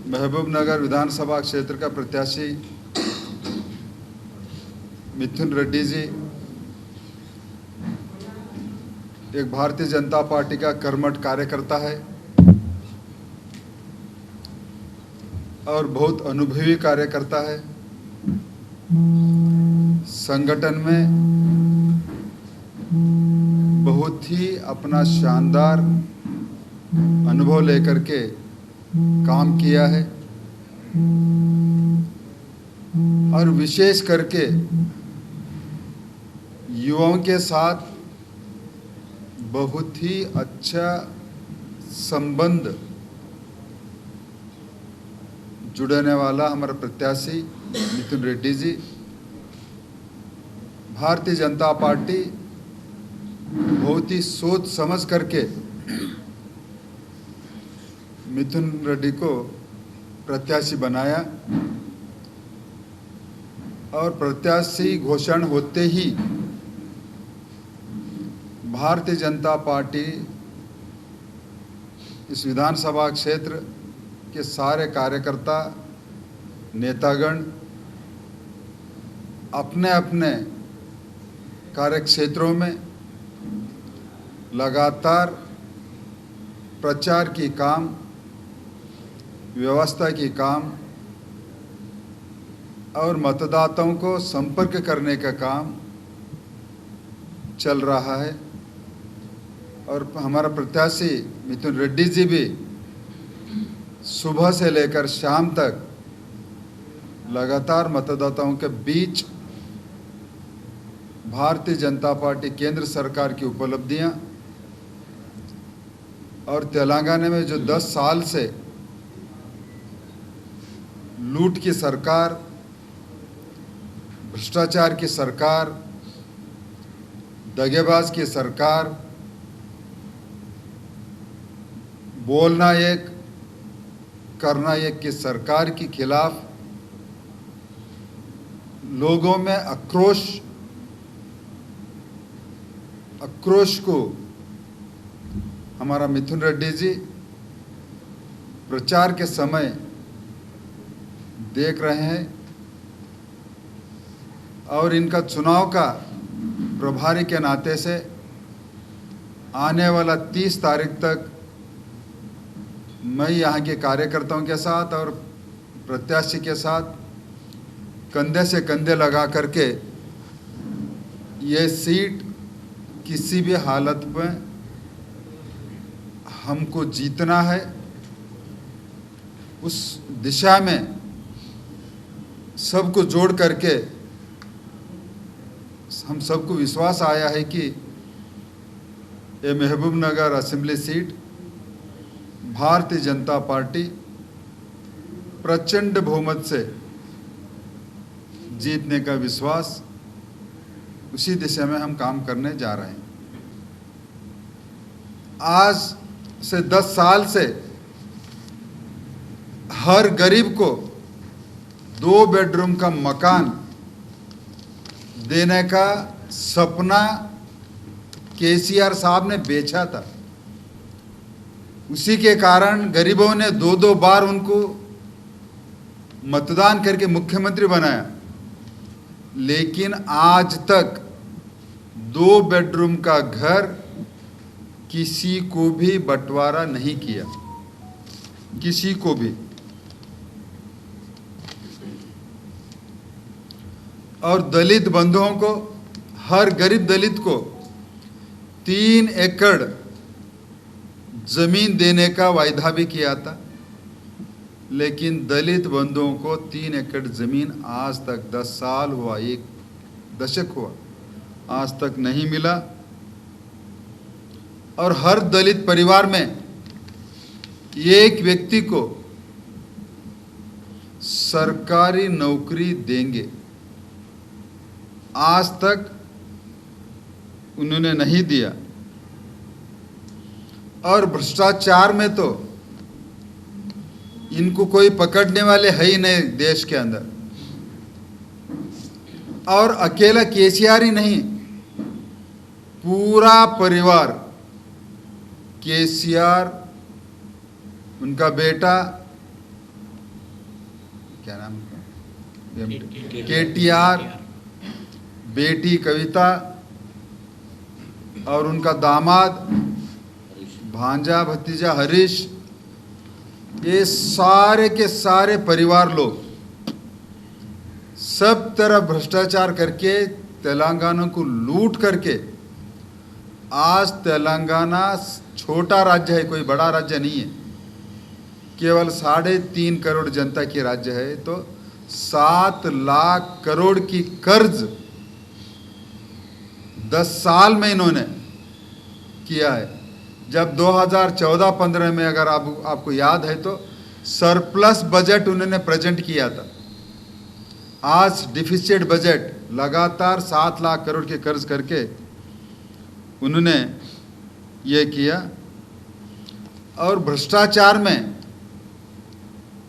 महबूबनगर विधानसभा क्षेत्र का प्रत्याशी मिथुन रेड्डी जी एक भारतीय जनता पार्टी का कर्मठ कार्यकर्ता है और बहुत अनुभवी कार्यकर्ता है। संगठन में बहुत ही अपना शानदार अनुभव लेकर के काम किया है और विशेष करके युवाओं के साथ बहुत ही अच्छा संबंध जुड़ने वाला हमारा प्रत्याशी मिथुन रेड्डी जी। भारतीय जनता पार्टी बहुत ही सोच समझ करके मिथुन रेड्डी को प्रत्याशी बनाया और प्रत्याशी घोषणा होते ही भारतीय जनता पार्टी इस विधानसभा क्षेत्र के सारे कार्यकर्ता नेतागण अपने अपने कार्यक्षेत्रों में लगातार प्रचार की काम, व्यवस्था की काम और मतदाताओं को संपर्क करने का काम चल रहा है। और हमारा प्रत्याशी मिथुन रेड्डी जी भी सुबह से लेकर शाम तक लगातार मतदाताओं के बीच भारतीय जनता पार्टी केंद्र सरकार की उपलब्धियां और तेलंगाना में जो 10 साल से लूट की सरकार, भ्रष्टाचार की सरकार, दगेबाज की सरकार, बोलना एक करना एक की सरकार के खिलाफ लोगों में आक्रोश को हमारा मिथुन रेड्डी जी प्रचार के समय देख रहे हैं और इनका चुनाव का प्रभारी के नाते से आने वाला 30 तारीख तक मैं यहाँ के कार्यकर्ताओं के साथ और प्रत्याशी के साथ कंधे से कंधे लगा करके ये सीट किसी भी हालत में हमको जीतना है, उस दिशा में सबको जोड़ करके हम सबको विश्वास आया है कि ये Mahbubnagar assembly seat Bharatiya Janata party प्रचंड बहुमत से जीतने का विश्वास, उसी दिशा में हम काम करने जा रहे हैं। आज से 10 साल से हर गरीब को 2 बेडरूम का मकान देने का सपना केसीआर साहब ने बेचा था। उसी के कारण गरीबों ने 2-2 बार उनको मतदान करके मुख्यमंत्री बनाया, लेकिन आज तक 2 बेडरूम का घर किसी को भी बंटवारा नहीं किया, किसी को भी। और दलित बंधुओं को, हर गरीब दलित को 3 एकड़ जमीन देने का वायदा भी किया था, लेकिन दलित बंधुओं को 3 एकड़ जमीन आज तक 10 साल हुआ, 1 दशक हुआ, आज तक नहीं मिला। और हर दलित परिवार में एक व्यक्ति को सरकारी नौकरी देंगे, आज तक उन्होंने नहीं दिया। और भ्रष्टाचार में तो इनको कोई पकड़ने वाले है ही नहीं देश के अंदर। और अकेला केसीआर ही नहीं, पूरा परिवार, केसीआर, उनका बेटा क्या नाम, KTR, बेटी कविता और उनका दामाद, भांजा भतीजा हरीश, ये सारे के सारे परिवार लोग सब तरफ भ्रष्टाचार करके तेलंगाना को लूट करके आज तेलंगाना छोटा राज्य है, कोई बड़ा राज्य नहीं है, केवल 3.5 करोड़ जनता की राज्य है, तो 7 लाख करोड़ की कर्ज 10 साल में इन्होंने किया है। जब 2014-15 में अगर आपको याद है तो सरप्लस बजट उन्होंने प्रेजेंट किया था। आज डिफिसिट बजट लगातार 7 लाख करोड़ के कर्ज करके उन्होंने ये किया। और भ्रष्टाचार में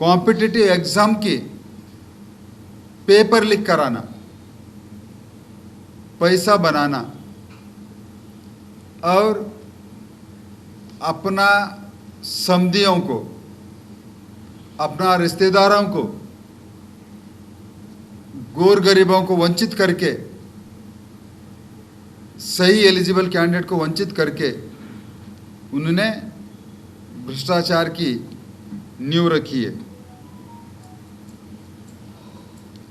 कॉम्पिटिटिव एग्जाम की पेपर लीक कराना, पैसा बनाना और अपना समधियों को, अपना रिश्तेदारों को, गोर गरीबों को वंचित करके, सही एलिजिबल कैंडिडेट को वंचित करके उन्होंने भ्रष्टाचार की नींव रखी है।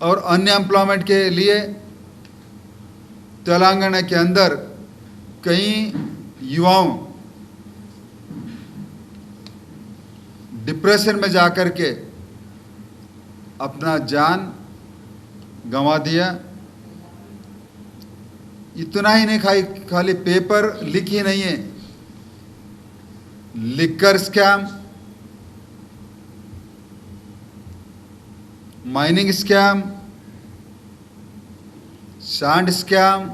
और अनएम्प्लॉयमेंट के लिए तेलंगाना के अंदर कई युवाओं डिप्रेशन में जाकर के अपना जान गंवा दिया। इतना ही नहीं, खाली पेपर लीक ही नहीं है, liquor scam, mining scam, sand scam,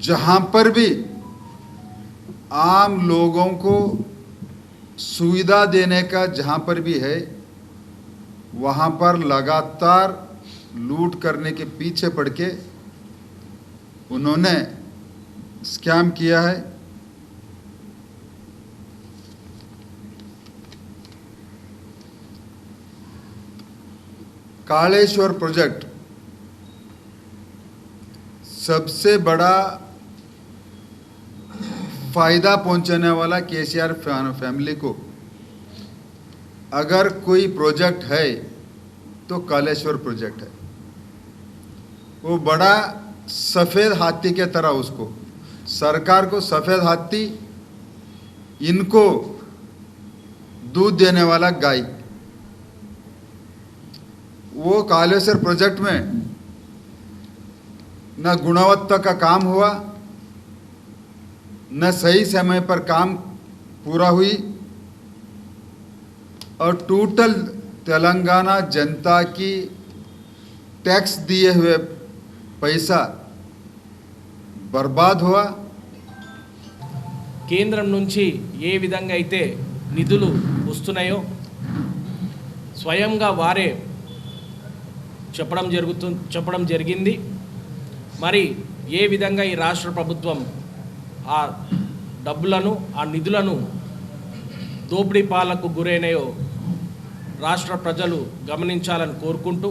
जहां पर भी आम लोगों को सुविधा देने का जहां पर भी है, वहां पर लगातार लूट करने के पीछे पड़ के उन्होंने स्कैम किया है। कालेश्वर प्रोजेक्ट सबसे बड़ा फायदा पहुंचाने वाला केसीआर फैमिली को अगर कोई प्रोजेक्ट है तो कालेश्वर प्रोजेक्ट है। वो बड़ा सफ़ेद हाथी के तरह, उसको सरकार को सफ़ेद हाथी, इनको दूध देने वाला गाय। वो कालेश्वर प्रोजेक्ट में न गुणवत्ता का काम हुआ, न सही समय पर काम पूरा हुई, और टोटल तेलंगाना जनता की टैक्स दिए हुए पैसा बर्बाद हुआ। కేంద్రం నుంచి ఏ విధంగా అయితే నిధులు వస్తున్నాయో స్వయంగా వారే చెప్పడం జరిగింది। మరి ఏ విధంగా ఈ రాష్ట్ర ప్రభుత్వం ఆ డబ్బులను, ఆ నిధులను దోపిడీ పాలకు గురైనాయో రాష్ట్ర ప్రజలు గమనించాలని కోరుకుంటూ,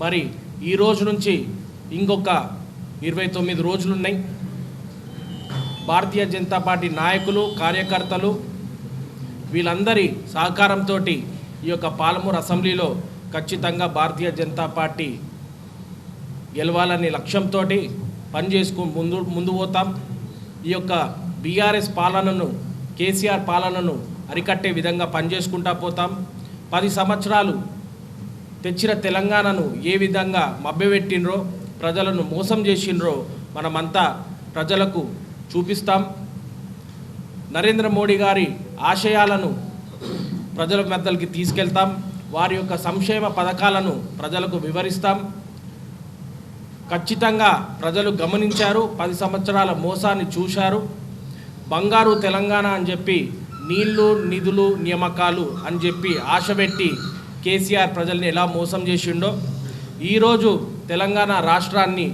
మరి ఈ రోజు నుంచి ఇంకొక 29 రోజులు ఉన్నాయి। భారతీయ జనతా పార్టీ నాయకులు, కార్యకర్తలు వీళ్ళందరి సహకారంతో ఈ యొక్క పాలమూరు అసెంబ్లీలో ఖచ్చితంగా భారతీయ జనతా పార్టీ గెలవాలనే లక్ష్యంతో పనిచేసుకుని ముందు పోతాం। ఈ యొక్క బీఆర్ఎస్ పాలనను, కేసీఆర్ పాలనను అరికట్టే విధంగా పనిచేసుకుంటా పోతాం। 10 సంవత్సరాలు తెచ్చిన తెలంగాణను ఏ విధంగా మభ్యపెట్టినరో, ప్రజలను మోసం చేసినరో మనమంతా ప్రజలకు చూపిస్తాం। నరేంద్ర మోడీ గారి ఆశయాలను ప్రజల మధ్యలోకి తీసుకెళ్తాం। వారి యొక్క సంక్షేమ పథకాలను ప్రజలకు వివరిస్తాం। ఖచ్చితంగా ప్రజలు గమనించారు, 10 సంవత్సరాల మోసాన్ని చూశారు। బంగారు తెలంగాణ అని చెప్పి నీళ్లు, నిధులు, నియామకాలు అని చెప్పి ఆశపెట్టి కేసీఆర్ ప్రజల్ని ఎలా మోసం చేసిండో, ఈరోజు తెలంగాణ రాష్ట్రాన్ని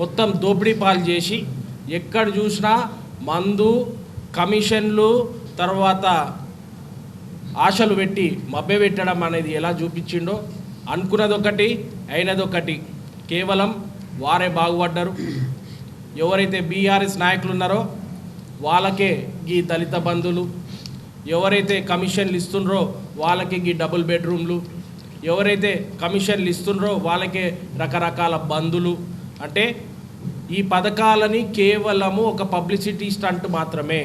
మొత్తం దోపిడీ పాలు చేసి ఎక్కడ చూసినా మందు, కమిషన్లు, తర్వాత ఆశలు పెట్టి మభ్యపెట్టడం అనేది ఎలా చూపించిండో అనుకున్నది ఒకటి అయినది ఒకటి. కేవలం వారే బాగుపడ్డారు. ఎవరైతే బీఆర్ఎస్ నాయకులు ఉన్నారో వాళ్ళకే ఈ దళిత బంధువులు, ఎవరైతే కమిషన్లు ఇస్తుండ్రో వాళ్ళకి ఈ డబుల్ బెడ్రూమ్లు, ఎవరైతే కమిషన్లు ఇస్తుండ్రో వాళ్ళకే రకరకాల బంధులు. అంటే ఈ పథకాలని కేవలము ఒక పబ్లిసిటీ స్టంట్ మాత్రమే.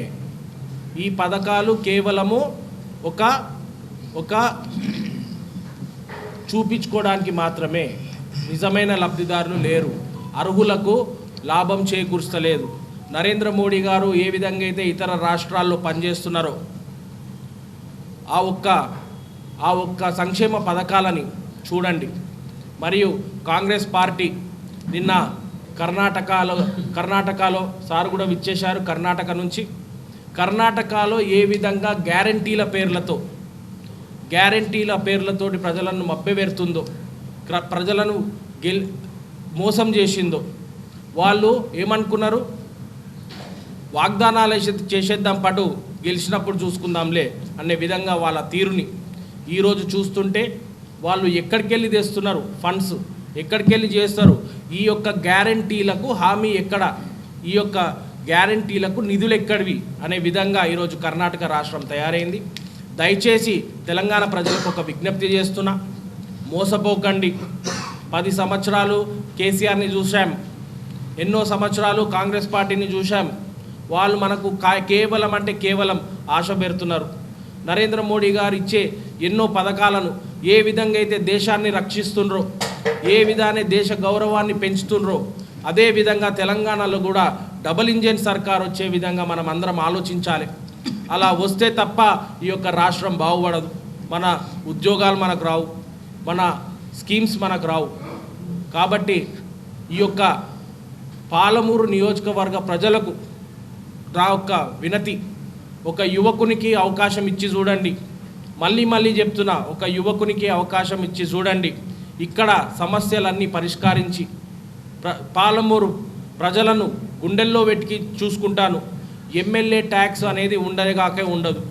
ఈ పథకాలు కేవలము ఒక చూపించుకోవడానికి మాత్రమే. నిజమైన లబ్ధిదారులు లేరు. అర్హులకు లాభం చేకూర్చలేదు. నరేంద్ర మోడీ గారు ఏ విధంగా అయితే ఇతర రాష్ట్రాల్లో పనిచేస్తున్నారో ఆ ఒక్క సంక్షేమ పథకాలని చూడండి. మరియు కాంగ్రెస్ పార్టీ నిన్న కర్ణాటకలో సార్ కూడా విచ్చేశారు. కర్ణాటక నుంచి కర్ణాటకలో ఏ విధంగా గ్యారంటీల పేర్లతోటి ప్రజలను మభ్యపెడుతుందో, ప్రజలను మోసం చేసిందో. వాళ్ళు ఏమనుకున్నారు, వాగ్దానాలు చేసేద్దాం పాటు గెలిచినప్పుడు చూసుకుందాంలే అనే విధంగా వాళ్ళ తీరుని ఈరోజు చూస్తుంటే వాళ్ళు ఎక్కడికి వెళ్ళి తెస్తున్నారు ఫండ్స్, ఎక్కడికి వెళ్ళి చేస్తారు, ఈ యొక్క గ్యారంటీలకు హామీ ఎక్కడ, ఈ యొక్క గ్యారంటీలకు నిధులు ఎక్కడివి అనే విధంగా ఈరోజు కర్ణాటక రాష్ట్రం తయారైంది. దయచేసి తెలంగాణ ప్రజలకు ఒక విజ్ఞప్తి చేస్తున్నా, మోసపోకండి. 10 సంవత్సరాలు కేసీఆర్ని చూసాం, ఎన్నో సంవత్సరాలు కాంగ్రెస్ పార్టీని చూసాం. వాళ్ళు మనకు కేవలం ఆశ పెడుతున్నారు. నరేంద్ర మోడీ గారు ఇచ్చే ఎన్నో పథకాలను ఏ విధంగా అయితే దేశాన్ని రక్షిస్తుండ్రో, ఏ విధానే దేశ గౌరవాన్ని పెంచుతుండ్రో, అదే విధంగా తెలంగాణలో కూడా డబుల్ ఇంజిన్ సర్కార్ వచ్చే విధంగా మనం అందరం ఆలోచించాలి. అలా వస్తే తప్ప ఈ యొక్క రాష్ట్రం బాగుపడదు. మన ఉద్యోగాలు మనకు రావు, మన స్కీమ్స్ మనకు రావు. కాబట్టి ఈ యొక్క పాలమూరు నియోజకవర్గ ప్రజలకు నా యొక్క వినతి, ఒక యువకునికి అవకాశం ఇచ్చి చూడండి. మళ్ళీ చెప్తున్నా, ఒక యువకునికి అవకాశం ఇచ్చి చూడండి. ఇక్కడ సమస్యలన్నీ పరిష్కరించి పాలమూరు ప్రజలను గుండెల్లో వెతికి చూసుకుంటాను. ఎమ్మెల్యే ట్యాక్స్ అనేది ఉండదు.